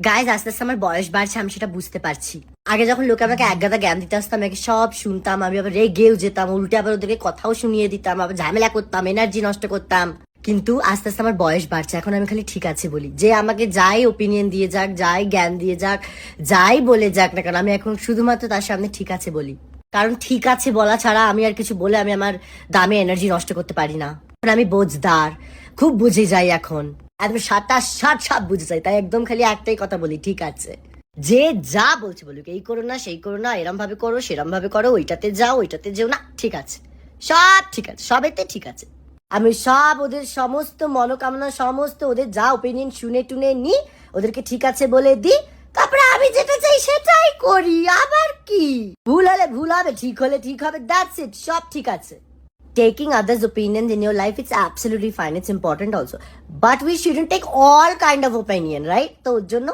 Guys আস্তে আস্তে আমার বয়স বাড়ছে, আমি সেটা বুঝতে পারছি। আগে যখন লোকে আমাকে একগাদা জ্ঞান দিতে আসতাম, আমি সব শুনতাম, আমি আবার রেগেও যেতাম, উল্টে আবার ওদেরকে কথাও শুনিয়ে দিতাম, আবার ঝামেলা করতাম, এনার্জি নষ্ট করতাম। কিন্তু আস্তে আস্তে আমার বয়স বাড়ছে, এখন আমি খালি ঠিক আছে বলি। যে আমাকে যাই ওপিনিয়ন দিয়ে যাক, যাই জ্ঞান দিয়ে যাক, যাই বলে যাক না কেন, আমি এখন শুধুমাত্র তার সামনে ঠিক আছে বলি। কারণ ঠিক আছে বলা ছাড়া আমি আর কিছু বলে আমি আমার দামে এনার্জি নষ্ট করতে পারি না। এখন আমি বোঝদার, খুব বুঝে যাই এখন, একদম সাত বুঝে যাই। তাই একদম খালি একটাই কথা বলি, ঠিক আছে। যে যা বলছে বলুক, এই করো না, সেই করো না, এরম ভাবে করো, সেরম ভাবে করো, ওইটাতে যাও, ওইটাতে যেও না, ঠিক আছে, সব ঠিক আছে, সবেতে ঠিক আছে। আমি সব ওদের সমস্ত মনোকামনা, সমস্ত ওদের যা ওপিনিয়ন শুনে টুনে নি, ওদেরকে ঠিক আছে বলে দি, তারপরে আমি যেটা চাই সেটাই করি। আবার কি, ভুল হলে ভুল হবে, ঠিক হলে ঠিক হবে, দ্যাটস ইট, সব ঠিক আছে। Taking others' opinions in your life, it's absolutely fine, it's important also, but we shouldn't take all kind of opinion, right? তো ওর জন্য